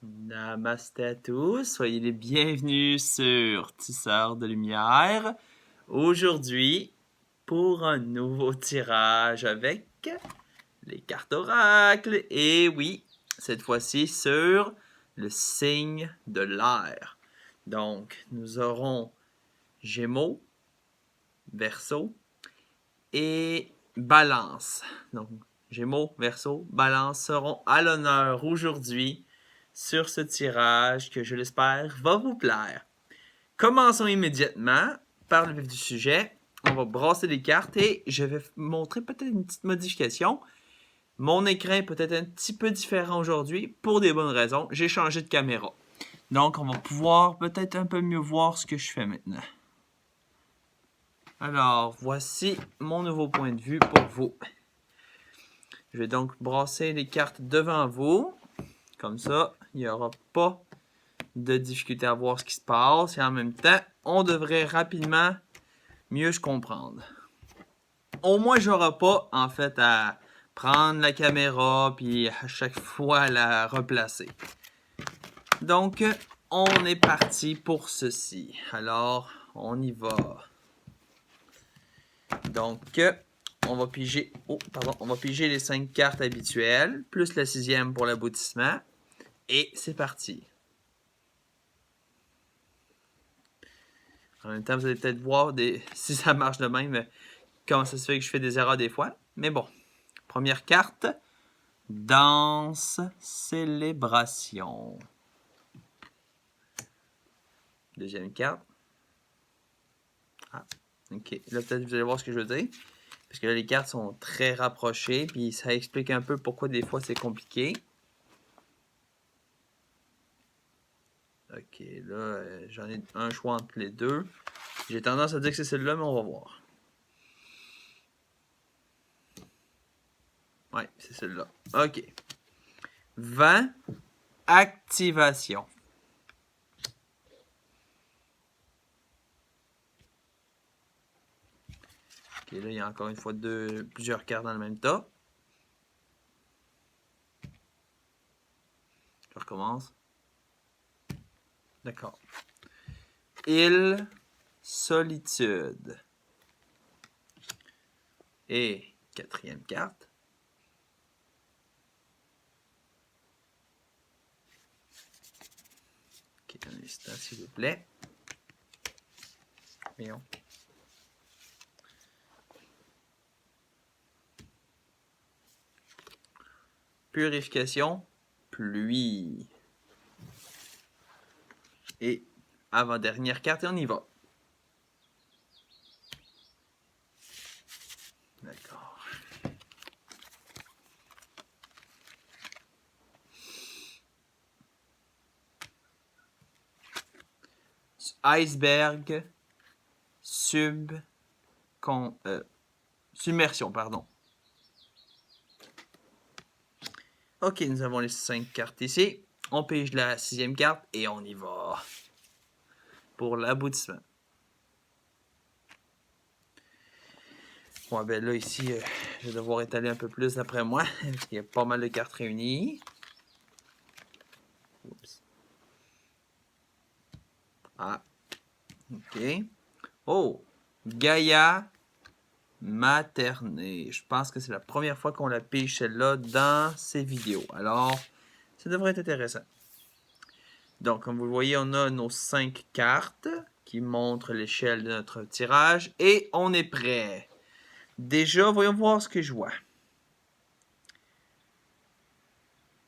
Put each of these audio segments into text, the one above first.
Namasté à tous, soyez les bienvenus sur Tisseur de Lumière. Aujourd'hui, pour un nouveau tirage avec les cartes oracles. Et oui, cette fois-ci sur le signe de l'air. Donc, nous aurons Gémeaux, Verseau et Balance. Donc, Gémeaux, Verseau, Balance seront à l'honneur aujourd'hui sur ce tirage que je l'espère va vous plaire. Commençons immédiatement par le vif du sujet. On va brasser les cartes et je vais montrer peut-être une petite modification. Mon écran est peut-être un petit peu différent aujourd'hui pour des bonnes raisons. J'ai changé de caméra. Donc, on va pouvoir peut-être un peu mieux voir ce que je fais maintenant. Alors, voici mon nouveau point de vue pour vous. Je vais donc brasser les cartes devant vous. Comme ça, il n'y aura pas de difficulté à voir ce qui se passe. Et en même temps, on devrait rapidement mieux se comprendre. Au moins, j'aurai pas, en fait, à prendre la caméra puis à chaque fois la replacer. Donc, on est parti pour ceci. Alors, on y va. Donc, on va piger les 5 cartes habituelles, plus la 6e pour l'aboutissement. Et c'est parti. En même temps, vous allez peut-être voir si ça marche de même, comment ça se fait que je fais des erreurs des fois. Mais bon, première carte, danse, célébration. Deuxième carte. Ah, ok. Là, peut-être vous allez voir ce que je veux dire. Parce que là, les cartes sont très rapprochées, puis ça explique un peu pourquoi des fois c'est compliqué. Ok, là, j'en ai un choix entre les deux. J'ai tendance à dire que c'est celle-là, mais on va voir. Ouais, c'est celle-là. Ok. Vent, activation. Ok, là, il y a encore une fois plusieurs cartes dans le même tas. Je recommence. D'accord. Île, solitude. Et quatrième carte. Ok, un instant, s'il vous plaît. Voyons. Purification, pluie. Et avant-dernière carte, et on y va. D'accord. Iceberg, submersion, pardon. Ok, nous avons les 5 cartes ici. On pige la 6e carte et on y va. Pour l'aboutissement. Ouais, ben là, ici, je vais devoir étaler un peu plus d'après moi. Il y a pas mal de cartes réunies. Oups. Ah. Ok. Oh! Gaïa maternée. Je pense que c'est la première fois qu'on la pige celle-là dans ces vidéos. Alors, ça devrait être intéressant. Donc, comme vous le voyez, on a nos 5 cartes qui montrent l'échelle de notre tirage. Et on est prêt. Déjà, voyons voir ce que je vois.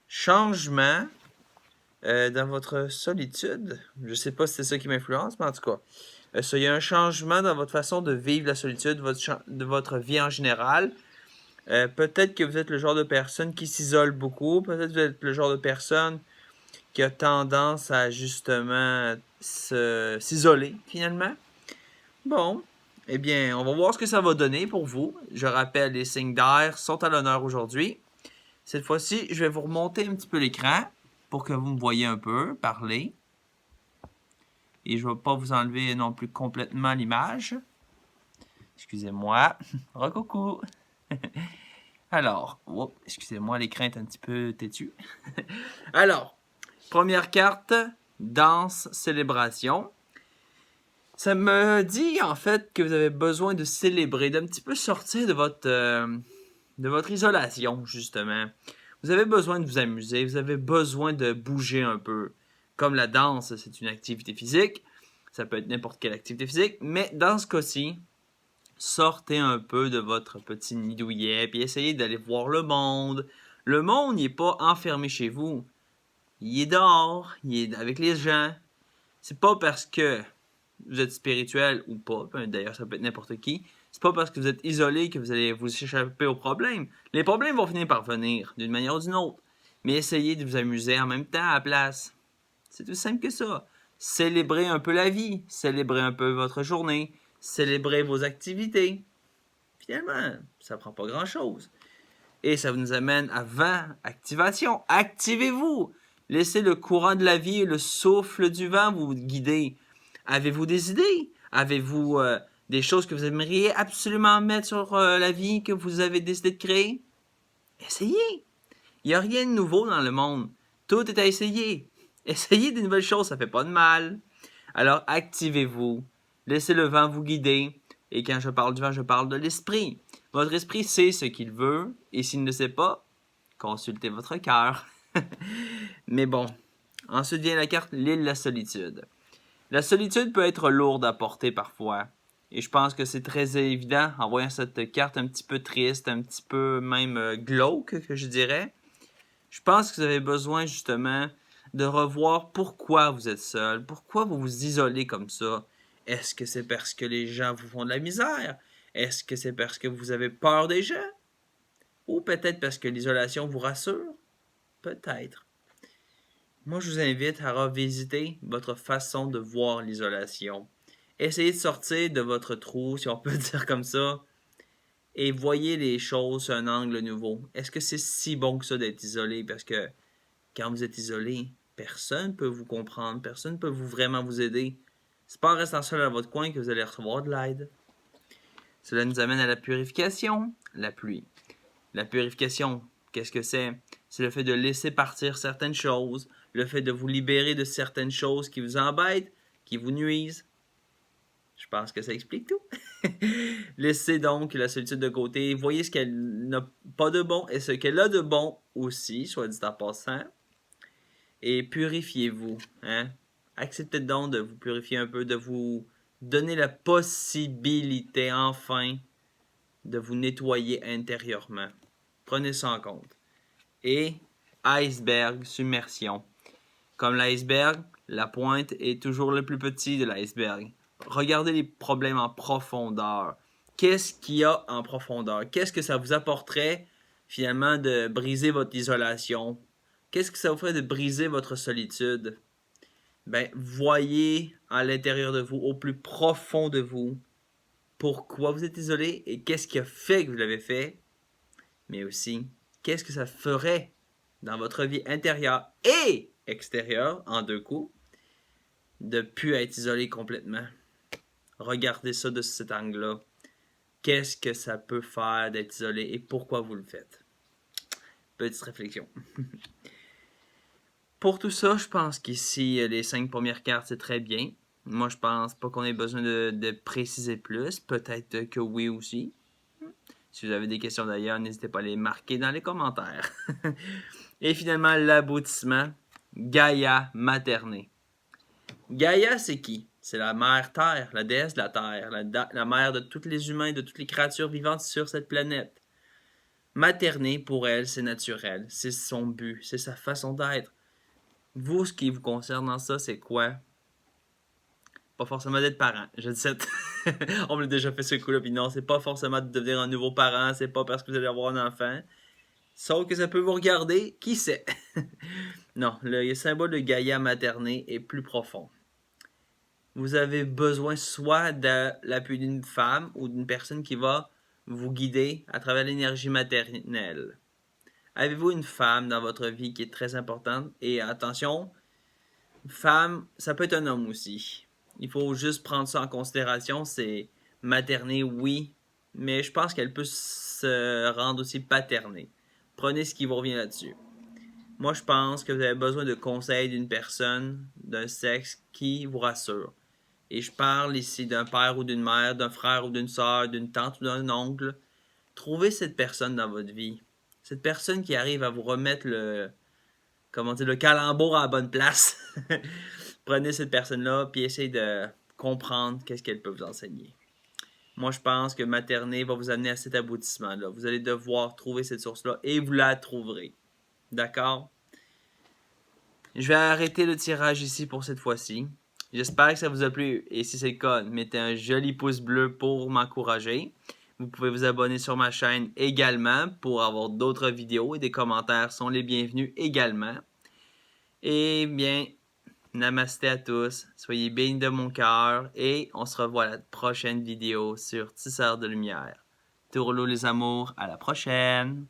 Changement dans votre solitude. Je ne sais pas si c'est ça qui m'influence, mais en tout cas. Il y a un changement dans votre façon de vivre la solitude, de votre vie en général. Peut-être que vous êtes le genre de personne qui s'isole beaucoup. Peut-être que vous êtes le genre de personne qui a tendance à justement s'isoler finalement. Bon, eh bien, on va voir ce que ça va donner pour vous. Je rappelle, les signes d'air sont à l'honneur aujourd'hui. Cette fois-ci, je vais vous remonter un petit peu l'écran pour que vous me voyez un peu parler. Et je ne vais pas vous enlever non plus complètement l'image. Excusez-moi. Recoucou. Alors, excusez-moi, l'écran est un petit peu têtu. Alors, Première carte, danse, célébration. Ça me dit en fait que vous avez besoin de célébrer, d'un petit peu sortir de votre isolation, justement. Vous avez besoin de vous amuser, vous avez besoin de bouger un peu. Comme la danse, c'est une activité physique. Ça peut être n'importe quelle activité physique, mais dans ce cas-ci, sortez un peu de votre petit nid douillet, puis essayez d'aller voir le monde. Le monde, il n'est pas enfermé chez vous. Il est dehors, il est avec les gens. C'est pas parce que vous êtes spirituel ou pas, d'ailleurs ça peut être n'importe qui, c'est pas parce que vous êtes isolé que vous allez vous échapper aux problèmes. Les problèmes vont finir par venir, d'une manière ou d'une autre. Mais essayez de vous amuser en même temps à la place. C'est tout simple que ça. Célébrez un peu la vie, célébrez un peu votre journée, célébrez vos activités. Finalement, ça prend pas grand-chose. Et ça nous amène à 20, activation. Activez-vous! Laissez le courant de la vie et le souffle du vent vous guider. Avez-vous des idées? Avez-vous des choses que vous aimeriez absolument mettre sur la vie que vous avez décidé de créer? Essayez! Il n'y a rien de nouveau dans le monde. Tout est à essayer. Essayez des nouvelles choses, ça fait pas de mal. Alors activez-vous. Laissez le vent vous guider. Et quand je parle du vent, je parle de l'esprit. Votre esprit sait ce qu'il veut, et s'il ne le sait pas, consultez votre cœur. Mais bon, ensuite vient la carte l'île de la solitude. La solitude peut être lourde à porter parfois. Et je pense que c'est très évident en voyant cette carte un petit peu triste, un petit peu même glauque, que je dirais. Je pense que vous avez besoin justement de revoir pourquoi vous êtes seul, pourquoi vous vous isolez comme ça. Est-ce que c'est parce que les gens vous font de la misère? Est-ce que c'est parce que vous avez peur des gens? Ou peut-être parce que l'isolation vous rassure? Peut-être. Moi, je vous invite à revisiter votre façon de voir l'isolation. Essayez de sortir de votre trou, si on peut dire comme ça, et voyez les choses sur un angle nouveau. Est-ce que c'est si bon que ça d'être isolé? Parce que quand vous êtes isolé, personne ne peut vous comprendre, personne ne peut vraiment vous aider. C'est pas en restant seul à votre coin que vous allez recevoir de l'aide. Cela nous amène à la purification, la pluie. La purification, qu'est-ce que c'est? C'est le fait de laisser partir certaines choses, le fait de vous libérer de certaines choses qui vous embêtent, qui vous nuisent. Je pense que ça explique tout. Laissez donc la solitude de côté, voyez ce qu'elle n'a pas de bon et ce qu'elle a de bon aussi, soit dit en passant. Et purifiez-vous. Hein? Acceptez donc de vous purifier un peu, de vous donner la possibilité enfin de vous nettoyer intérieurement. Prenez ça en compte. Et iceberg, submersion. Comme l'iceberg, la pointe est toujours le plus petit de l'iceberg. Regardez les problèmes en profondeur. Qu'est-ce qu'il y a en profondeur? Qu'est-ce que ça vous apporterait finalement de briser votre isolation? Qu'est-ce que ça vous ferait de briser votre solitude? Ben, voyez à l'intérieur de vous, au plus profond de vous, pourquoi vous êtes isolé et qu'est-ce qui a fait que vous l'avez fait, mais aussi, qu'est-ce que ça ferait dans votre vie intérieure et extérieure, en deux coups, de ne plus être isolé complètement. Regardez ça de cet angle-là. Qu'est-ce que ça peut faire d'être isolé et pourquoi vous le faites? Petite réflexion. Pour tout ça, je pense qu'ici, les 5 premières cartes, c'est très bien. Moi, je pense pas qu'on ait besoin de préciser plus. Peut-être que oui aussi. Si vous avez des questions d'ailleurs, n'hésitez pas à les marquer dans les commentaires. Et finalement, l'aboutissement, Gaïa maternée. Gaïa, c'est qui? C'est la mère Terre, la déesse de la Terre, la mère de tous les humains, de toutes les créatures vivantes sur cette planète. Materner, pour elle, c'est naturel, c'est son but, c'est sa façon d'être. Vous, ce qui vous concerne dans ça, c'est quoi? Pas forcément d'être parent. Je dis ça. On me l'a déjà fait ce coup-là, puis non, c'est pas forcément de devenir un nouveau parent, c'est pas parce que vous allez avoir un enfant. Sauf que ça peut vous regarder, qui sait? Non, le symbole de Gaïa maternée est plus profond. Vous avez besoin soit de l'appui d'une femme ou d'une personne qui va vous guider à travers l'énergie maternelle. Avez-vous une femme dans votre vie qui est très importante? Et attention, femme, ça peut être un homme aussi. Il faut juste prendre ça en considération. C'est materner, oui, mais je pense qu'elle peut se rendre aussi paternée. Prenez ce qui vous revient là-dessus. Moi, je pense que vous avez besoin de conseils d'une personne d'un sexe qui vous rassure. Et je parle ici d'un père ou d'une mère, d'un frère ou d'une sœur, d'une tante ou d'un oncle. Trouvez cette personne dans votre vie. Cette personne qui arrive à vous remettre le calembour à la bonne place. Prenez cette personne-là puis essayez de comprendre qu'est-ce qu'elle peut vous enseigner. Moi, je pense que materner va vous amener à cet aboutissement-là. Vous allez devoir trouver cette source-là et vous la trouverez. D'accord? Je vais arrêter le tirage ici pour cette fois-ci. J'espère que ça vous a plu et si c'est le cas, mettez un joli pouce bleu pour m'encourager. Vous pouvez vous abonner sur ma chaîne également pour avoir d'autres vidéos et des commentaires sont les bienvenus également. Et bien, namasté à tous, soyez bénis de mon cœur et on se revoit à la prochaine vidéo sur Tisseur de lumière. Tourlou les amours, à la prochaine!